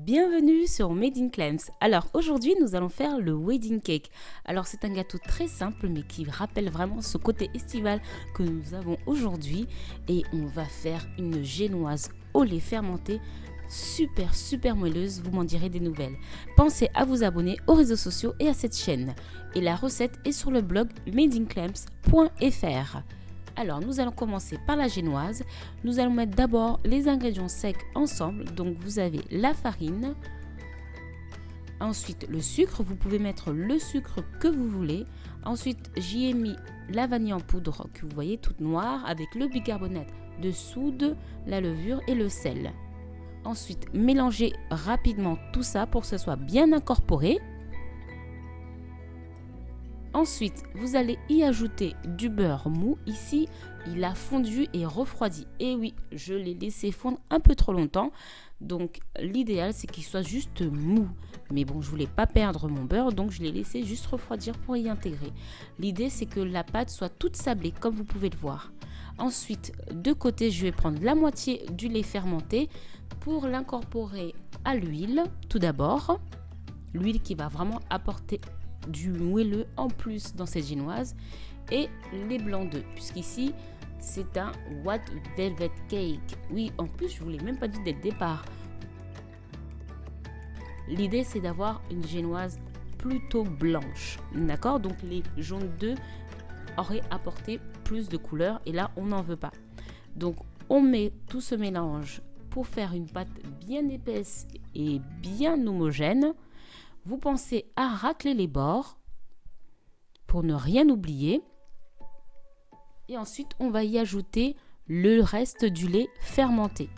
Bienvenue sur Made in Clems. Alors aujourd'hui nous allons faire le wedding cake. Alors c'est un gâteau très simple mais qui rappelle vraiment ce côté estival que nous avons aujourd'hui. Et on va faire une génoise au lait fermenté super moelleuse, vous m'en direz des nouvelles. Pensez à vous abonner aux réseaux sociaux et à cette chaîne. Et la recette est sur le blog madeinclems.fr. Alors nous allons commencer par la génoise. Nous allons mettre d'abord les ingrédients secs ensemble. Donc vous avez la farine, ensuite le sucre. Vous pouvez mettre le sucre que vous voulez. Ensuite j'y ai mis la vanille en poudre que vous voyez toute noire avec le bicarbonate de soude, la levure et le sel. Ensuite mélangez rapidement tout ça pour que ce soit bien incorporé. Ensuite, vous allez y ajouter du beurre mou. Ici, il a fondu et refroidi. Et oui, je l'ai laissé fondre un peu trop longtemps. Donc, l'idéal, c'est qu'il soit juste mou. Mais bon, je voulais pas perdre mon beurre, donc je l'ai laissé juste refroidir pour y intégrer. L'idée, c'est que la pâte soit toute sablée, comme vous pouvez le voir. Ensuite, de côté, je vais prendre la moitié du lait fermenté pour l'incorporer à l'huile. Tout d'abord, l'huile qui va vraiment apporter du moelleux en plus dans cette génoise, et les blancs d'œufs, puisqu'ici c'est un white velvet cake. Oui, en plus je vous l'ai même pas dit dès le départ. L'idée c'est d'avoir une génoise plutôt blanche, d'accord? Donc les jaunes d'œufs auraient apporté plus de couleur et là on n'en veut pas. Donc on met tout ce mélange pour faire une pâte bien épaisse et bien homogène. Vous pensez à racler les bords pour ne rien oublier. Et ensuite, on va y ajouter le reste du lait fermenté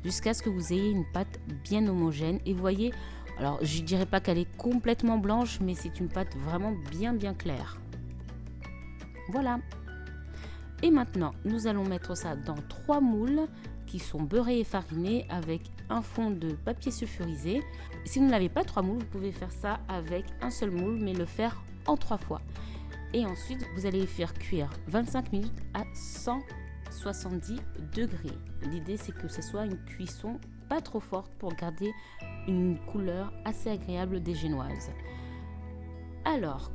jusqu'à ce que vous ayez une pâte bien homogène. Et vous voyez, alors je ne dirais pas qu'elle est complètement blanche, mais c'est une pâte vraiment bien claire. Voilà. Et maintenant, nous allons mettre ça dans 3 moules qui sont beurrés et farinés avec un fond de papier sulfurisé. Si vous n'avez pas 3 moules, vous pouvez faire ça avec un seul moule, mais le faire en 3 fois. Et ensuite, vous allez les faire cuire 25 minutes à 170 degrés. L'idée, c'est que ce soit une cuisson pas trop forte pour garder une couleur assez agréable des génoises. Alors,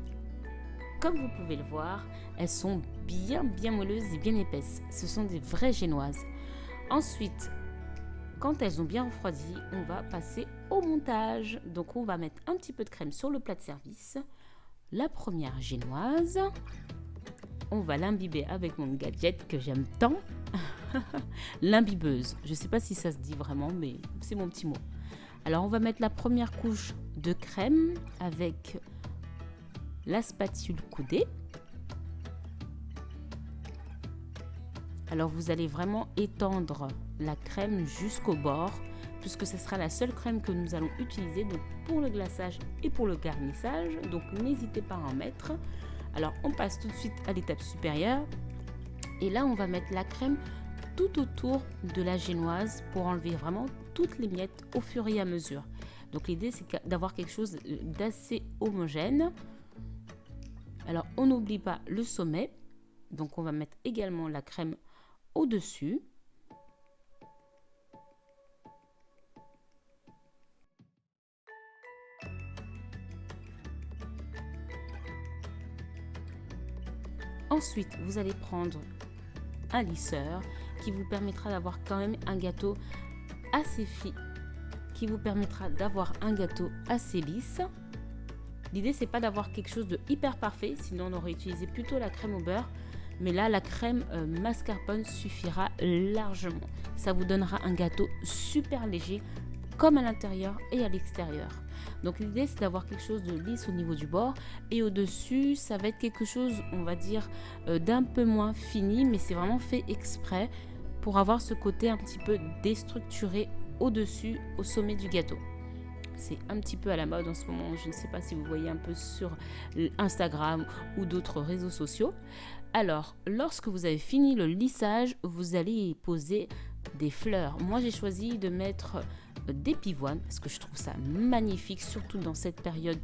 comme vous pouvez le voir, elles sont bien moelleuses et bien épaisses. Ce sont des vraies génoises. Ensuite, quand elles ont bien refroidi, on va passer au montage. Donc on va mettre un petit peu de crème sur le plat de service. La première génoise, on va l'imbiber avec mon gadget que j'aime tant. L'imbibeuse. Je ne sais pas si ça se dit vraiment, mais c'est mon petit mot. Alors on va mettre la première couche de crème avec la spatule coudée. Alors vous allez vraiment étendre la crème jusqu'au bord, puisque ce sera la seule crème que nous allons utiliser donc pour le glaçage et pour le garnissage. Donc n'hésitez pas à en mettre. Alors on passe tout de suite à l'étape supérieure. Et là on va mettre la crème tout autour de la génoise pour enlever vraiment toutes les miettes au fur et à mesure. Donc l'idée c'est d'avoir quelque chose d'assez homogène. Alors on n'oublie pas le sommet. Donc on va mettre également la crème au-dessus. Ensuite, vous allez prendre un lisseur qui vous permettra d'avoir quand même un gâteau assez fin, qui vous permettra d'avoir un gâteau assez lisse. L'idée, c'est pas d'avoir quelque chose de hyper parfait, sinon on aurait utilisé plutôt la crème au beurre. Mais là, la crème mascarpone suffira largement. Ça vous donnera un gâteau super léger, comme à l'intérieur et à l'extérieur. Donc l'idée, c'est d'avoir quelque chose de lisse au niveau du bord. Et au-dessus, ça va être quelque chose, on va dire, d'un peu moins fini. Mais c'est vraiment fait exprès pour avoir ce côté un petit peu déstructuré au-dessus, au sommet du gâteau. C'est un petit peu à la mode en ce moment. Je ne sais pas si vous voyez un peu sur Instagram ou d'autres réseaux sociaux. Alors, lorsque vous avez fini le lissage, vous allez y poser des fleurs. Moi, j'ai choisi de mettre des pivoines parce que je trouve ça magnifique, surtout dans cette période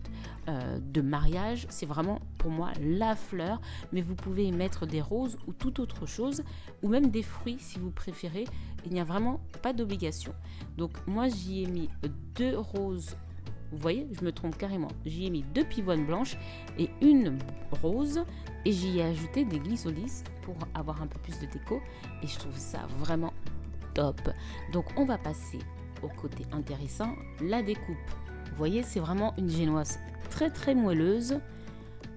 de mariage. C'est vraiment pour moi la fleur, mais vous pouvez y mettre des roses ou toute autre chose, ou même des fruits si vous préférez. Il n'y a vraiment pas d'obligation. Donc moi j'y ai mis 2 roses. Vous voyez, je me trompe carrément. J'y ai mis 2 pivoines blanches et une rose. Et j'y ai ajouté des glysolis pour avoir un peu plus de déco. Et je trouve ça vraiment top. Donc on va passer au côté intéressant, la découpe. Vous voyez, c'est vraiment une génoise très très moelleuse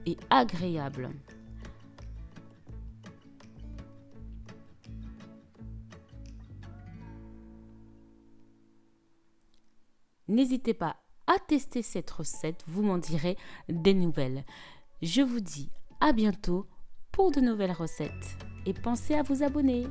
et agréable. N'hésitez pas à tester cette recette, vous m'en direz des nouvelles. Je vous dis à bientôt pour de nouvelles recettes et pensez à vous abonner.